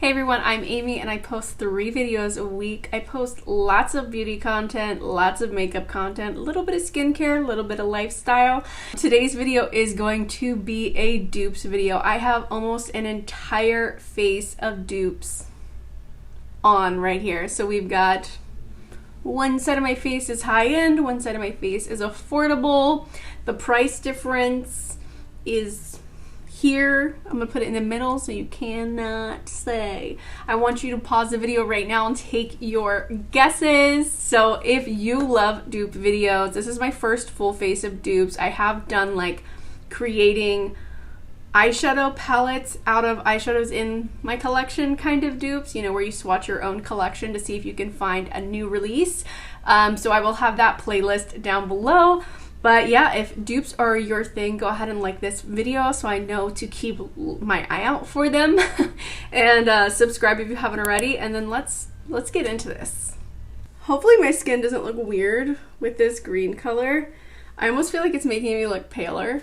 Hey everyone, I'm Amy and I post 3 videos a week. I post lots of beauty content, lots of makeup content, a little bit of skincare, a little bit of lifestyle. Today's video is going to be a dupes video. I have almost an entire face of dupes on right here. So we've got one side of my face is high-end, one side of my face is affordable. The price difference is here. I'm gonna put it in the middle so you cannot say. I want you to pause the video right now and take your guesses. So if you love dupe videos, this is my first full face of dupes. I have done like creating eyeshadow palettes out of eyeshadows in my collection kind of dupes, you know, where you swatch your own collection to see if you can find a new release. So I will have that playlist down below. But yeah, if dupes are your thing, go ahead and like this video so I know to keep my eye out for them. And subscribe if you haven't already. And then let's get into this. Hopefully my skin doesn't look weird with this green color. I almost feel like it's making me look paler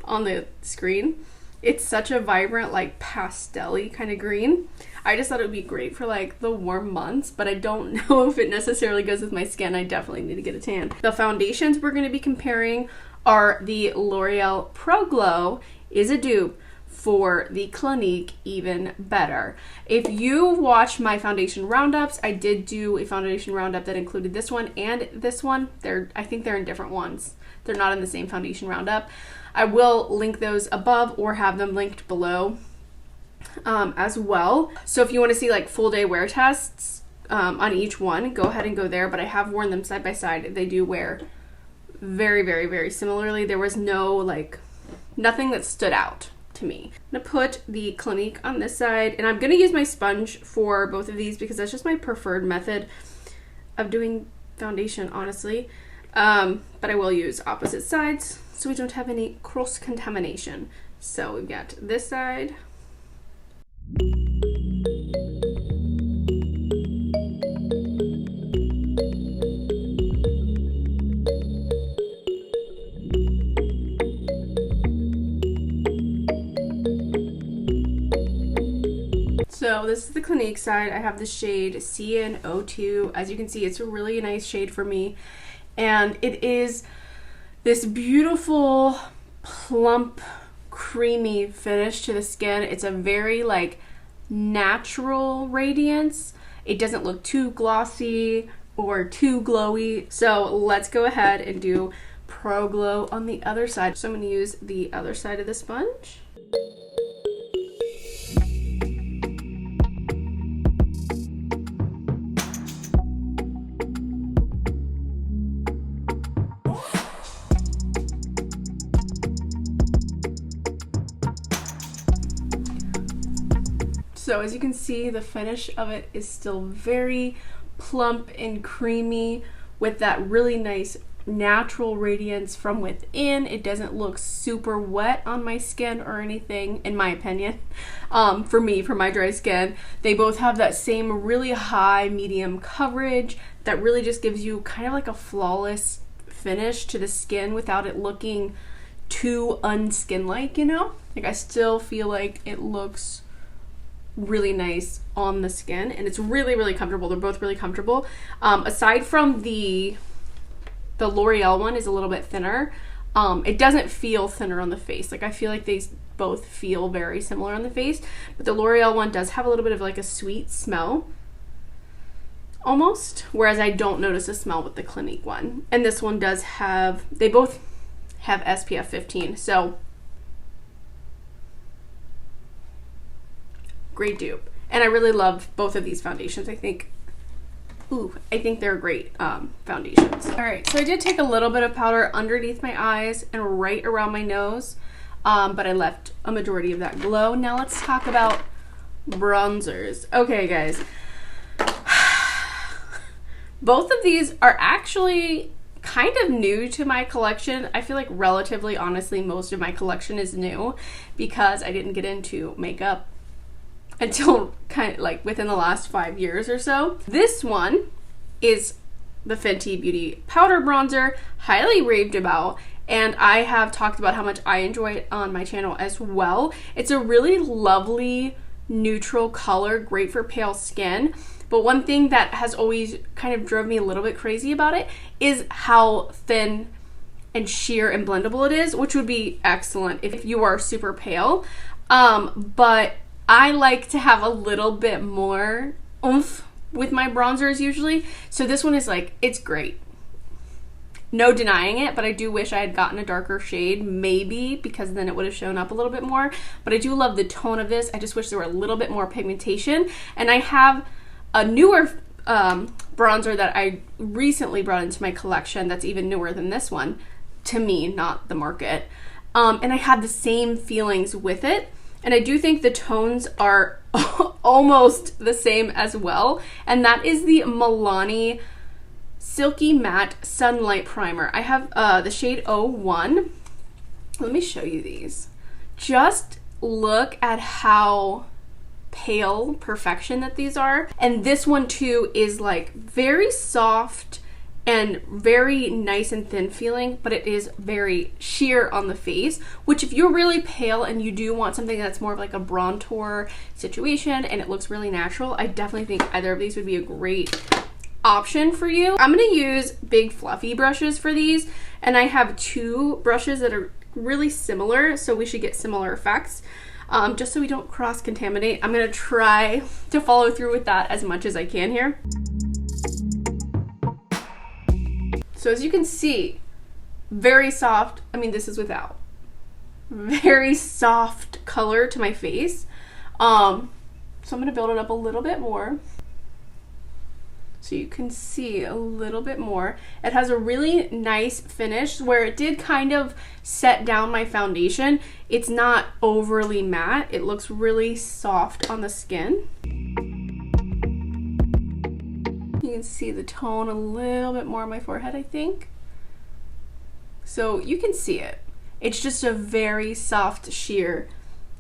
on the screen. It's such a vibrant, like pastel-y kind of green. I just thought it would be great for like the warm months, but I don't know if it necessarily goes with my skin. I definitely need to get a tan. The foundations we're going to be comparing are the L'Oreal Pro Glow is a dupe for the Clinique Even Better. If you watch my foundation roundups, I did do a foundation roundup that included this one and this one. I think they're in different ones. They're not in the same foundation roundup. I will link those above or have them linked below as well. So if you want to see like full day wear tests on each one, go ahead and go there. But I have worn them side by side. They do wear very, very, very similarly. There was nothing that stood out to me. I'm gonna put the Clinique on this side, and I'm gonna use my sponge for both of these because that's just my preferred method of doing foundation, honestly. But I will use opposite sides so we don't have any cross contamination. So we've got this side. So this is the Clinique side. I have the shade CN02. As you can see, it's a really nice shade for me. And it is this beautiful, plump, creamy finish to the skin. It's a very like natural radiance. It doesn't look too glossy or too glowy. So let's go ahead and do Pro Glow on the other side. So I'm going to use the other side of the sponge. So as you can see, the finish of it is still very plump and creamy with that really nice natural radiance from within. It doesn't look super wet on my skin or anything, in my opinion. For me, for my dry skin, they both have that same really high medium coverage that really just gives you kind of like a flawless finish to the skin without it looking too unskin-like, you know? Like I still feel like it looks really nice on the skin, and it's really, really comfortable. They're both really comfortable. Aside from the L'Oreal one is a little bit thinner. It doesn't feel thinner on the face. Like I feel like they both feel very similar on the face, but the L'Oreal one does have a little bit of like a sweet smell almost, whereas I don't notice a smell with the Clinique one. And this one does have, they both have SPF 15, so great dupe. And I really love both of these foundations. I think they're great foundations. All right, so I did take a little bit of powder underneath my eyes and right around my nose, but I left a majority of that glow. Now let's talk about bronzers. Okay, guys. Both of these are actually kind of new to my collection. I feel like relatively, honestly, most of my collection is new because I didn't get into makeup until kind of like within the last 5 years or so. This one is the Fenty Beauty Powder Bronzer, highly raved about, and I have talked about how much I enjoy it on my channel as well. It's a really lovely neutral color, great for pale skin. But one thing that has always kind of drove me a little bit crazy about it is how thin and sheer and blendable it is, which would be excellent if you are super pale. But I like to have a little bit more oomph with my bronzers usually. So this one is like, it's great. No denying it, but I do wish I had gotten a darker shade, maybe, because then it would have shown up a little bit more. But I do love the tone of this. I just wish there were a little bit more pigmentation. And I have a newer bronzer that I recently brought into my collection that's even newer than this one, to me, not the market. And I had the same feelings with it. And I do think the tones are almost the same as well. And that is the Milani Silky Matte Sunlight Primer. I have the shade 01. Let me show you these. Just look at how pale perfection that these are. And this one too is like very soft and very nice and thin feeling, but it is very sheer on the face, which if you're really pale and you do want something that's more of like a bronzer situation and it looks really natural, I definitely think either of these would be a great option for you. I'm going to use big fluffy brushes for these, and I have two brushes that are really similar, so we should get similar effects. Just so we don't cross-contaminate, I'm going to try to follow through with that as much as I can here. So as you can see, very soft. I mean, this is without. Very soft color to my face. So I'm going to build it up a little bit more, so you can see a little bit more. It has a really nice finish where it did kind of set down my foundation. It's not overly matte. It looks really soft on the skin. You can see the tone a little bit more on my forehead, I think. So you can see it. It's just a very soft, sheer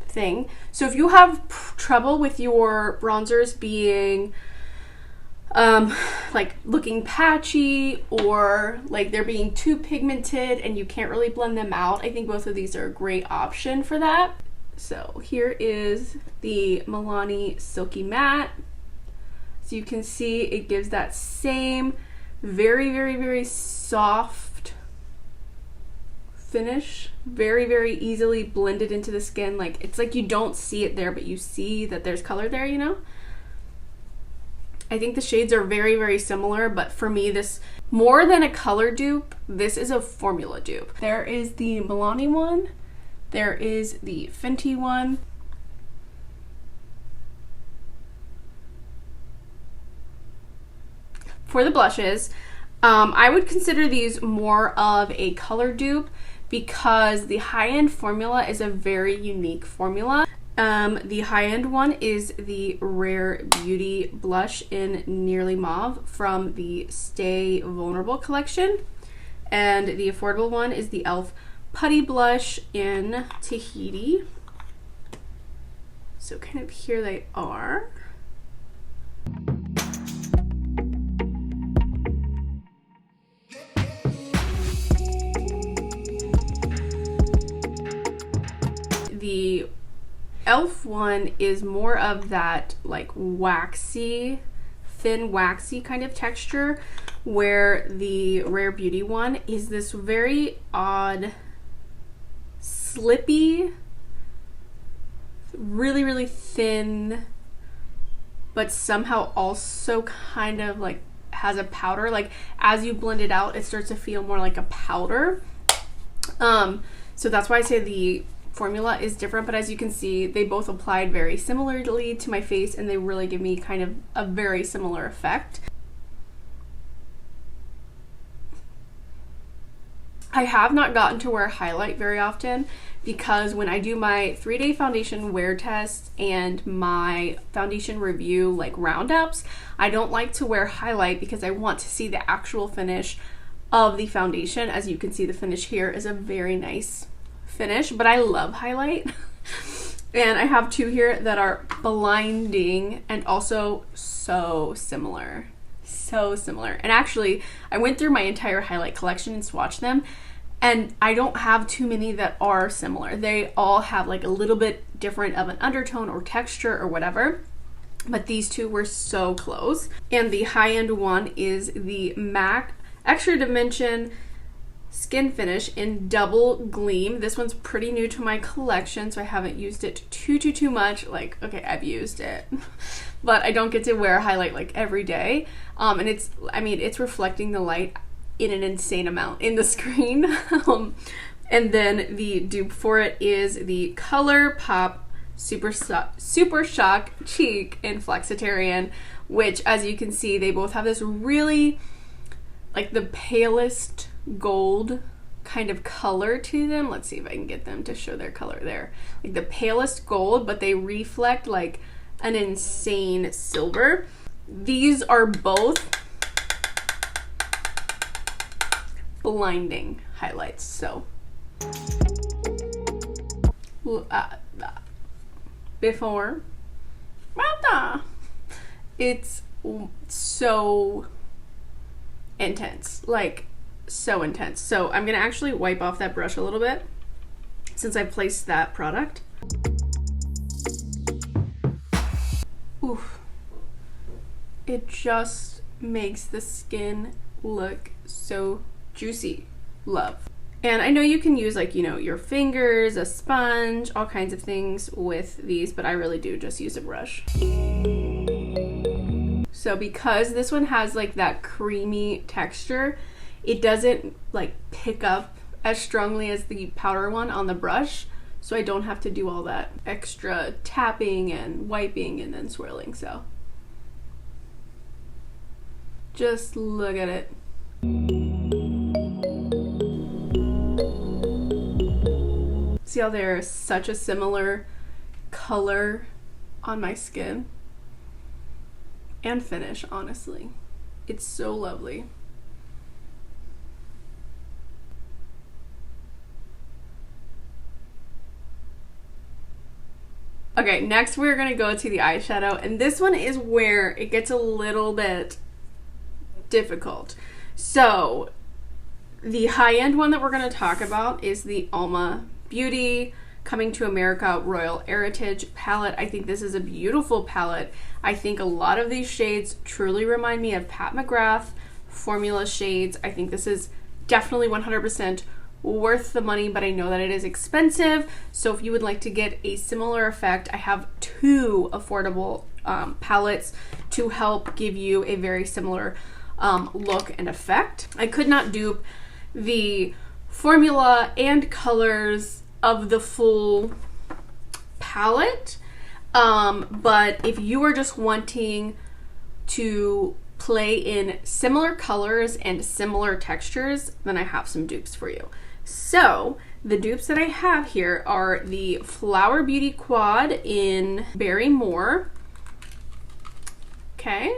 thing. So if you have trouble with your bronzers being like looking patchy, or like they're being too pigmented and you can't really blend them out, I think both of these are a great option for that. So here is the Milani Silky Matte. So you can see it gives that same very, very, very soft finish, very, very easily blended into the skin. Like, it's like you don't see it there, but you see that there's color there, you know? I think the shades are very, very similar, but for me, this, more than a color dupe, this is a formula dupe. There is the Milani one. There is the Fenty one. For the blushes, I would consider these more of a color dupe because the high-end formula is a very unique formula. The high-end one is the Rare Beauty blush in Nearly Mauve from the Stay Vulnerable collection. And the affordable one is the e.l.f. Putty blush in Tahiti. So kind of here they are. The e.l.f. one is more of that like waxy, thin waxy kind of texture, where the Rare Beauty one is this very odd, slippy, really, really thin, but somehow also kind of like has a powder. Like as you blend it out, it starts to feel more like a powder. So that's why I say the formula is different, but as you can see, they both applied very similarly to my face and they really give me kind of a very similar effect. I have not gotten to wear highlight very often because when I do my 3-day foundation wear test and my foundation review like roundups, I don't like to wear highlight because I want to see the actual finish of the foundation. As you can see, the finish here is a very nice finish, but I love highlight. And I have two here that are blinding and also so similar. So similar. And actually, I went through my entire highlight collection and swatched them, And I don't have too many that are similar. They all have like a little bit different of an undertone or texture or whatever. But these two were so close. And the high-end one is the MAC Extra Dimension Skin Finish in Double Gleam. This one's pretty new to my collection, so I haven't used it too much. Like, okay, I've used it, but I don't get to wear a highlight like every day. And it's, I mean, it's reflecting the light in an insane amount in the screen. And then the dupe for it is the Colourpop Super Shock Cheek in Flexitarian, which, as you can see, they both have this really, like, the palest gold kind of color to them. Let's see if I can get them to show their color there. Like the palest gold, but they reflect like an insane silver. These are both blinding highlights. So before, it's so intense, like so intense. So I'm gonna actually wipe off that brush a little bit since I placed that product. Oof. It just makes the skin look so juicy. Love. And I know you can use, like, you know, your fingers, a sponge, all kinds of things with these, but I really do just use a brush. So because this one has like that creamy texture, it doesn't like pick up as strongly as the powder one on the brush, so I don't have to do all that extra tapping and wiping and then swirling. So just look at it. See how there's such a similar color on my skin and finish, honestly. It's so lovely. Okay, next we're gonna go to the eyeshadow, and this one is where it gets a little bit difficult. So the high-end one that we're gonna talk about is the Uoma Beauty Coming to America Royal Heritage palette. I think this is a beautiful palette. I think a lot of these shades truly remind me of Pat McGrath formula shades. I think this is definitely 100% worth the money, but I know that it is expensive. So if you would like to get a similar effect, I have two affordable palettes to help give you a very similar look and effect. I could not dupe the formula and colors of the full palette, but if you are just wanting to play in similar colors and similar textures, then I have some dupes for you. So the dupes that I have here are the Flower Beauty Quad in Berry Moor, okay,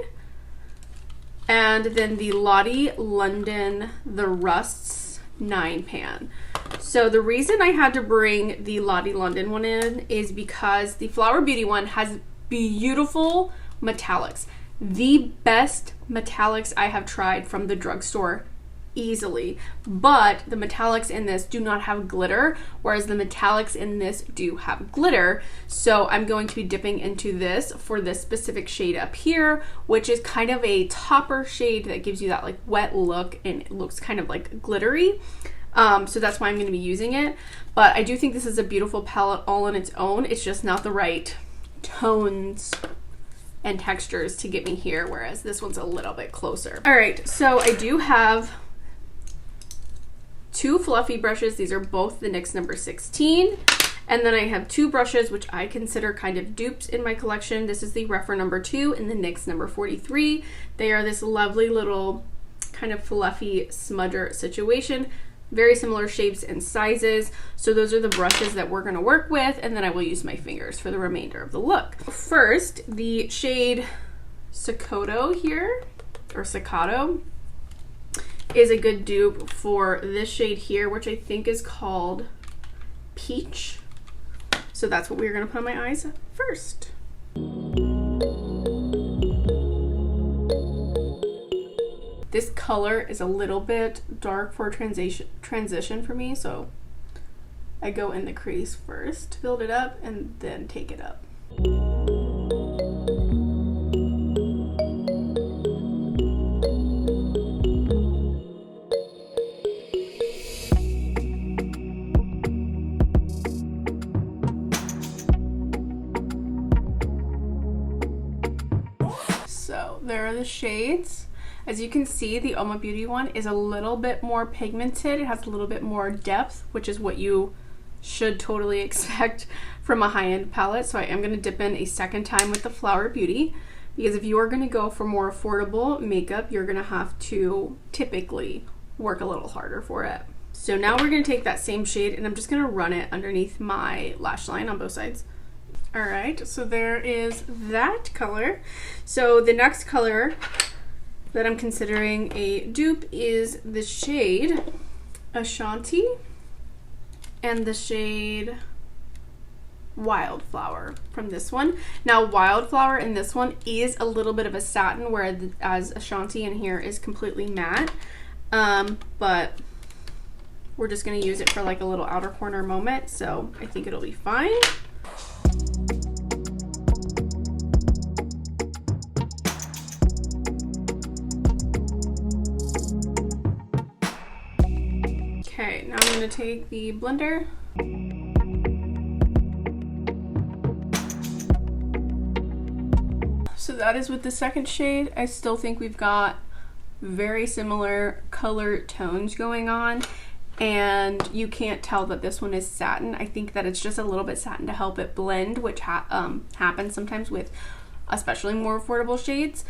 and then the Lottie London The Rusts 9 pan. So the reason I had to bring the Lottie London one in is because the Flower Beauty one has beautiful metallics. The best metallics I have tried from the drugstore, easily. But the metallics in this do not have glitter, whereas the metallics in this do have glitter. So I'm going to be dipping into this for this specific shade up here, which is kind of a topper shade that gives you that like wet look and it looks kind of like glittery. So that's why I'm going to be using it. But I do think this is a beautiful palette all on its own. It's just not the right tones and textures to get me here, whereas this one's a little bit closer. All right, so I do have two fluffy brushes. These are both the NYX number 16. And then I have two brushes, which I consider kind of dupes in my collection. This is the Rephr number 2 and the NYX number 43. They are this lovely little kind of fluffy smudger situation. Very similar shapes and sizes. So those are the brushes that we're gonna work with, and then I will use my fingers for the remainder of the look. First, the shade Shiseido here, or Shiseido, is a good dupe for this shade here, which I think is called Peach. So that's what we're gonna put on my eyes first. This This color is a little bit dark for transition for me, so I go in the crease first to build it up and then take it up. So there are the shades. As you can see, the Uoma Beauty one is a little bit more pigmented. It has a little bit more depth, which is what you should totally expect from a high-end palette. So I am going to dip in a second time with the Flower Beauty, because if you are going to go for more affordable makeup, you're going to have to typically work a little harder for it. So now we're going to take that same shade and I'm just going to run it underneath my lash line on both sides. All right, so there is that color. So the next color that I'm considering a dupe is the shade Ashanti and the shade Wildflower from this one. Now Wildflower in this one is a little bit of a satin, whereas Ashanti in here is completely matte, but we're just going to use it for like a little outer corner moment, so I think it'll be fine. Okay, now I'm going to take the blender. So that is with the second shade. I still think we've got very similar color tones going on, and you can't tell that this one is satin. I think that it's just a little bit satin to help it blend, which happens sometimes with especially more affordable shades.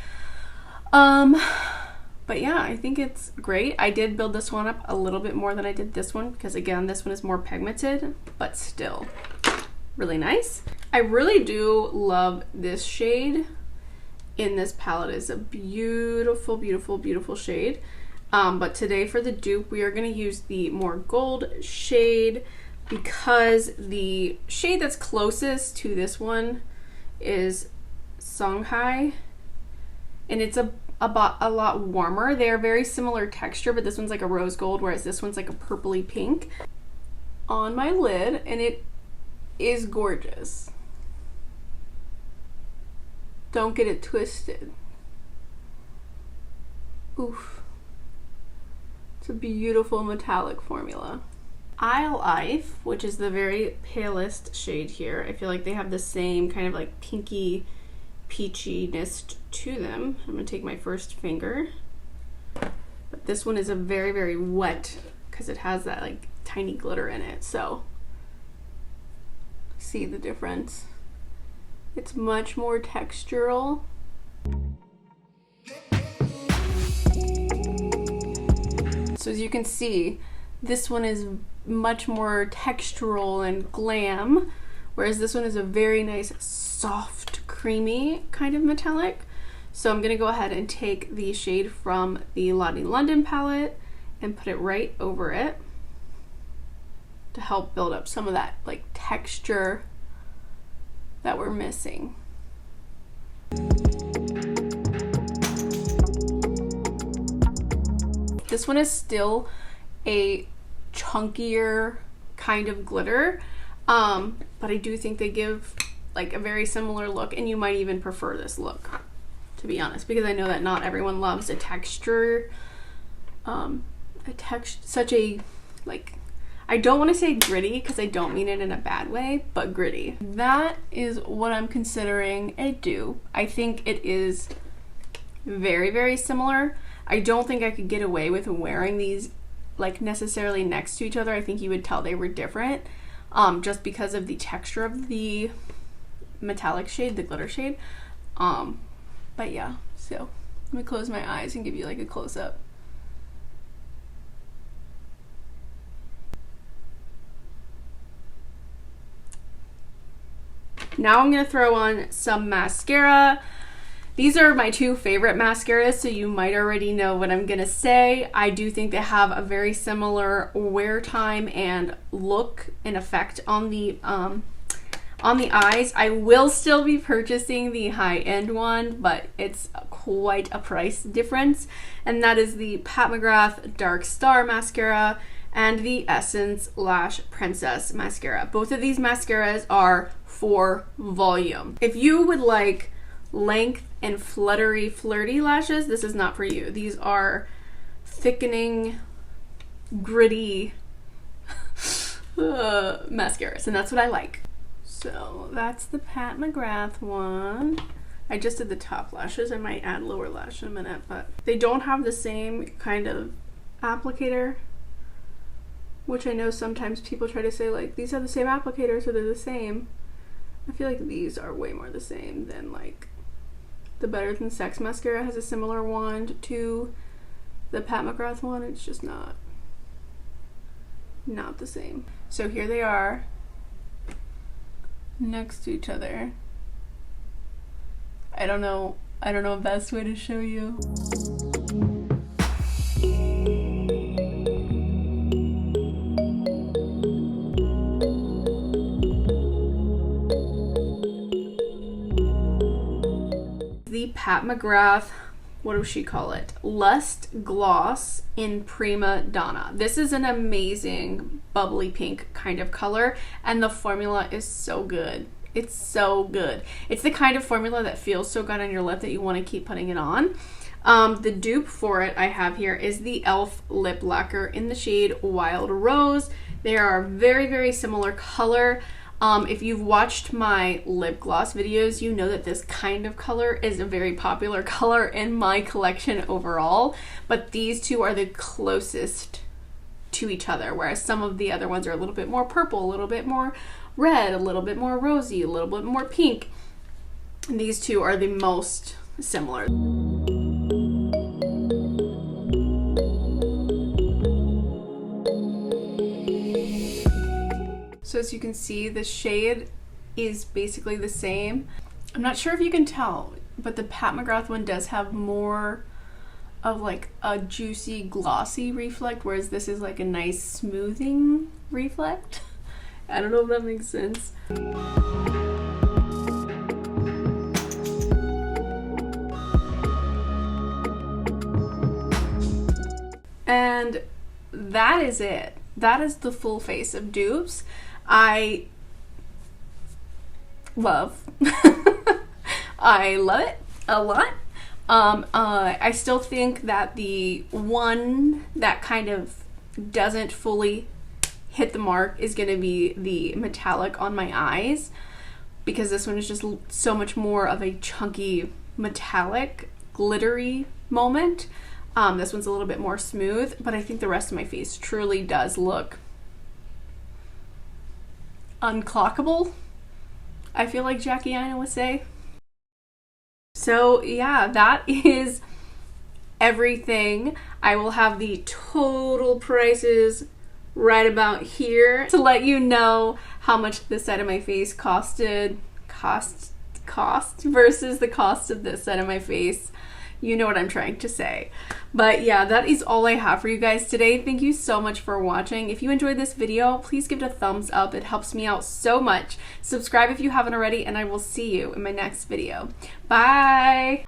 But yeah, I think it's great. I did build this one up a little bit more than I did this one because again, this one is more pigmented, but still really nice. I really do love this shade in this palette. It's a beautiful, beautiful, beautiful shade. But today for the dupe, we are going to use the more gold shade because the shade that's closest to this one is Songhai, and it's a lot warmer. They are very similar texture, but this one's like a rose gold, whereas this one's like a purpley pink on my lid, and it is gorgeous. Don't get it twisted. Oof. It's a beautiful metallic formula. Isle Ife, which is the very palest shade here, I feel like they have the same kind of like pinky peachiness to them. I'm gonna take my first finger, but this one is a very, very wet because it has that like tiny glitter in it. So see the difference? It's much more textural. So as you can see, this one is much more textural and glam, whereas this one is a very nice, soft, creamy kind of metallic. So I'm gonna go ahead and take the shade from the Lottie London palette and put it right over it to help build up some of that like texture that we're missing. This one is still a chunkier kind of glitter, but I do think they give like a very similar look, and you might even prefer this look, to be honest, because I know that not everyone loves a texture, such a, like, I don't want to say gritty because I don't mean it in a bad way, but gritty. That is what I'm considering a dupe. I think it is very, very similar. I don't think I could get away with wearing these like necessarily next to each other. I think you would tell they were different, just because of the texture of the metallic shade, the glitter shade. But yeah, so let me close my eyes and give you like a close-up. Now I'm gonna throw on some mascara. These are my two favorite mascaras, so you might already know what I'm gonna say. I do think they have a very similar wear time and look and effect on the eyes. I will still be purchasing the high-end one, but it's quite a price difference, and that is the Pat McGrath Dark Star Mascara and the Essence Lash Princess Mascara. Both of these mascaras are for volume. If you would like length and flirty lashes, this is not for you. These are thickening, gritty mascaras, and that's what I like. So that's the Pat McGrath one. I just did the top lashes. I might add lower lash in a minute, but they don't have the same kind of applicator, which I know sometimes people try to say like these have the same applicator so they're the same. I feel like these are way more the same than like the Better Than Sex mascara has a similar wand to the Pat McGrath one. It's just not the same. So here they are next to each other. I don't know a best way to show you. The Pat McGrath, what does she call it? Lust Gloss in Prima Donna. This is an amazing bubbly pink kind of color, and the formula is so good. It's so good. It's the kind of formula that feels so good on your lip that you want to keep putting it on. The dupe for it I have here is the e.l.f. lip lacquer in the shade Wild Rose. They are very, very similar color. If you've watched my lip gloss videos, you know that this kind of color is a very popular color in my collection overall, but these two are the closest to each other, whereas some of the other ones are a little bit more purple, a little bit more red, a little bit more rosy, a little bit more pink. And these two are the most similar. So as you can see, the shade is basically the same. I'm not sure if you can tell, but the Pat McGrath one does have more of like a juicy, glossy reflect, whereas this is like a nice smoothing reflect. I don't know if that makes sense. And that is it. That is the full face of Dupes. I love I love it a lot. I still think that the one that kind of doesn't fully hit the mark is going to be the metallic on my eyes, because this one is just so much more of a chunky metallic glittery moment. This one's a little bit more smooth, but I think the rest of my face truly does look unclockable, I feel like Jackie Aina would say. So yeah, that is everything. I will have the total prices right about here to let you know how much this side of my face cost versus the cost of this side of my face. You know what I'm trying to say. But yeah, that is all I have for you guys today. Thank you so much for watching. If you enjoyed this video, please give it a thumbs up. It helps me out so much. Subscribe if you haven't already, and I will see you in my next video. Bye!